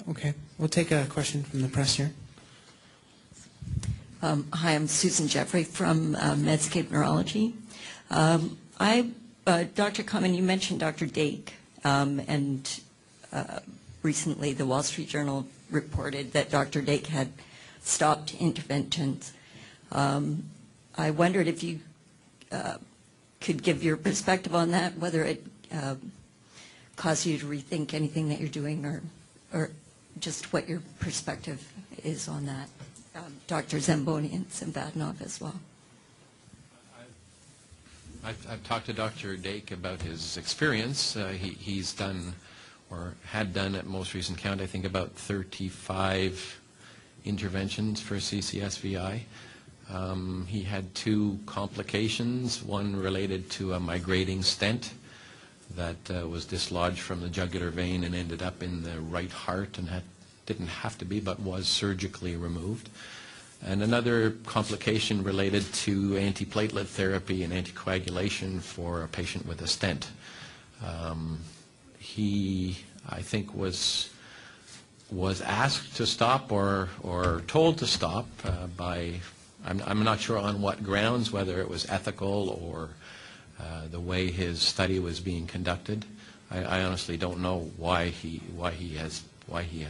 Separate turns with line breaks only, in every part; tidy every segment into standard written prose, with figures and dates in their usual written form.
Okay. We'll take a question from the press here.
Hi, I'm Susan Jeffrey from Medscape Neurology. Dr. Kamen, you mentioned Dr. Dake, and recently the Wall Street Journal reported that Dr. Dake had stopped interventions. I wondered if you could give your perspective on that, whether it caused you to rethink anything that you're doing, or just what your perspective is on that. Dr. Zamboni and Zimbadanov as well.
I've talked to Dr. Dake about his experience. He's done, or had done at most recent count, I think about 35 interventions for CCSVI. He had 2 complications, one related to a migrating stent that was dislodged from the jugular vein and ended up in the right heart, and didn't have to be, but was surgically removed. And another complication related to antiplatelet therapy and anticoagulation for a patient with a stent. He, I think, was asked to stop or told to stop by, I'm not sure on what grounds, whether it was ethical or the way his study was being conducted. I honestly don't know why he has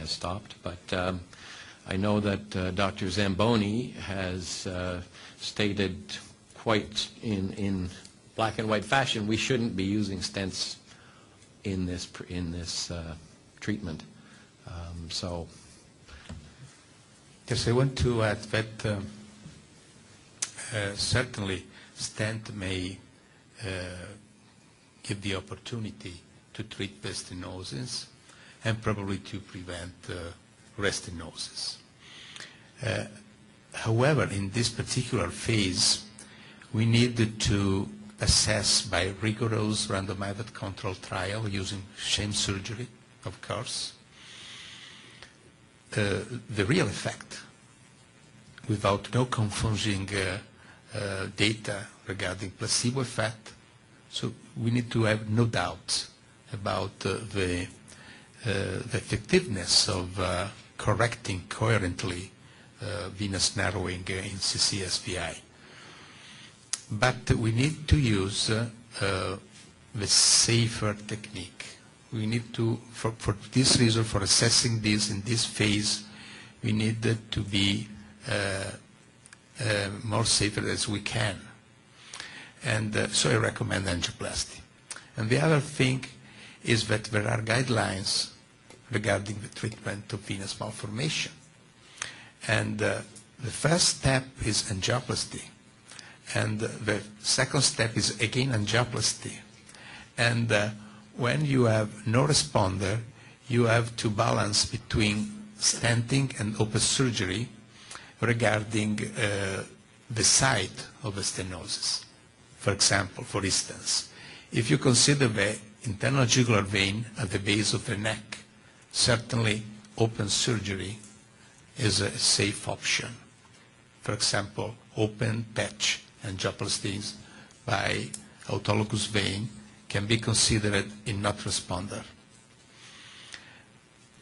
stopped, but I know that Dr. Zamboni has stated quite in black and white fashion we shouldn't be using stents in this treatment. So.
Yes, I want to add that certainly stent may give the opportunity to treat stenosis and probably to prevent restenosis. However, in this particular phase, we need to assess by rigorous randomized control trial using sham surgery, of course, the real effect without no confusing data regarding placebo effect. So we need to have no doubt about the effectiveness of correcting coherently venous narrowing in CCSVI. But we need to use the safer technique. We need to, for this reason, for assessing this in this phase, we need to be more safer as we can. And so I recommend angioplasty. And the other thing is that there are guidelines regarding the treatment of venous malformation. And the first step is angioplasty. And the second step is again angioplasty. And when you have no responder, you have to balance between stenting and open surgery regarding the site of the stenosis. For example, for instance, if you consider the internal jugular vein at the base of the neck, certainly open surgery is a safe option. For example, open patch angioplasties by autologous vein can be considered a not responder.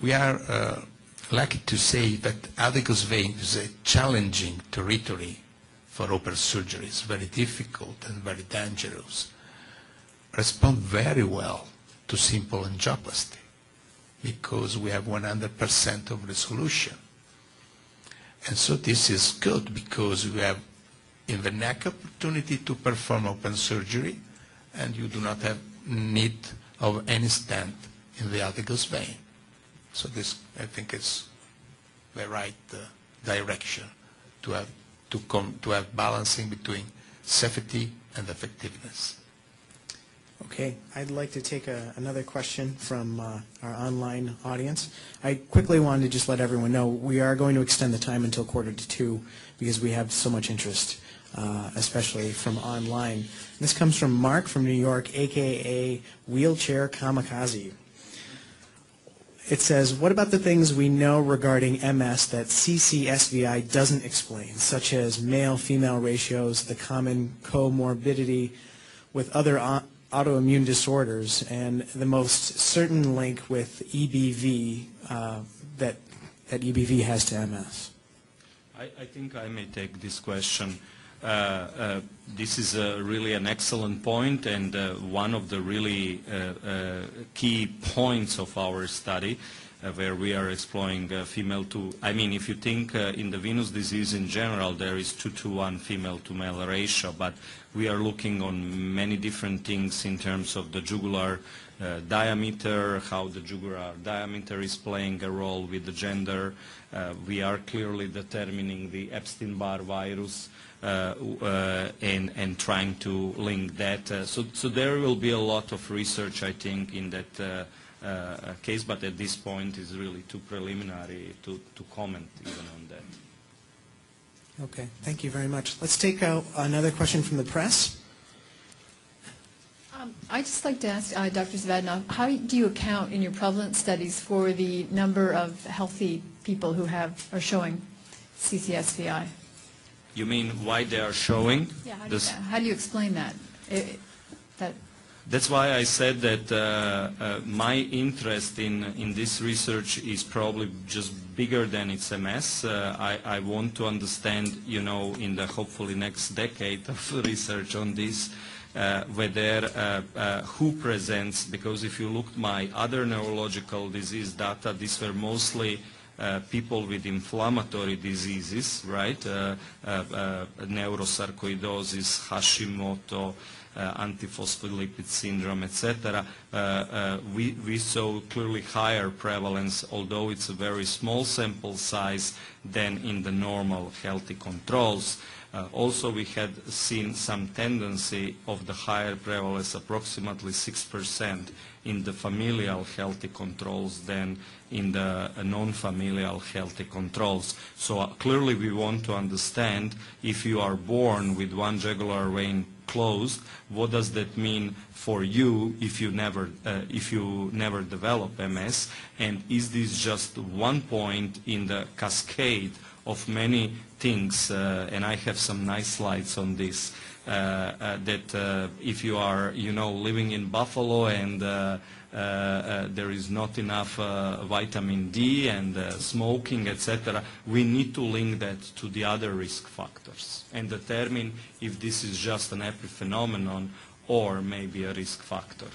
We are lucky to say that adipose vein is a challenging territory for open surgery. It's very difficult and very dangerous. Respond very well to simple angioplasty because we have 100% of resolution. And so this is good because we have in the neck opportunity to perform open surgery, and you do not have need of any stent in the adipose vein. So this, I think, is the right direction to have balancing between safety and effectiveness.
Okay, I'd like to take another question from our online audience. I quickly wanted to just let everyone know we are going to extend the time until 1:45 because we have so much interest, especially from online. This comes from Mark from New York, a.k.a. Wheelchair Kamikaze. It says, what about the things we know regarding MS that CCSVI doesn't explain, such as male-female ratios, the common comorbidity with other autoimmune disorders and the most certain link with EBV that EBV has to MS?
I think I may take this question. This is really an excellent point, and one of the really key points of our study, where we are exploring female to, I mean, if you think in the venous disease in general, there is 2-to-1 female to male ratio, but we are looking on many different things in terms of the jugular diameter, how the jugular diameter is playing a role with the gender. We are clearly determining the Epstein-Barr virus and trying to link that. So there will be a lot of research, I think, in that case, but at this point it's really too preliminary to comment even on that.
Okay, thank you very much. Let's take another question from the press.
I'd just like to ask Dr. Zvadnov, how do you account in your prevalence studies for the number of healthy people who are showing CCSVI?
You mean why they are showing?
Yeah, how do you explain that?
That's why I said that my interest in this research is probably just bigger than its MS. I want to understand, you know, in the hopefully next decade of research on this, whether who presents, because if you look at my other neurological disease data, these were mostly people with inflammatory diseases, right? Neurosarcoidosis, Hashimoto, antiphospholipid syndrome, etc. We saw clearly higher prevalence, although it's a very small sample size, than in the normal healthy controls. Also, we had seen some tendency of the higher prevalence, approximately 6%, in the familial healthy controls than in the non-familial healthy controls. So clearly we want to understand, if you are born with one jugular vein closed, what does that mean for you if you never develop MS, and is this just one point in the cascade of many things, and I have some nice slides on this, that if you are, you know, living in Buffalo and there is not enough vitamin D and smoking, etc., we need to link that to the other risk factors and determine if this is just an epiphenomenon or maybe a risk factor.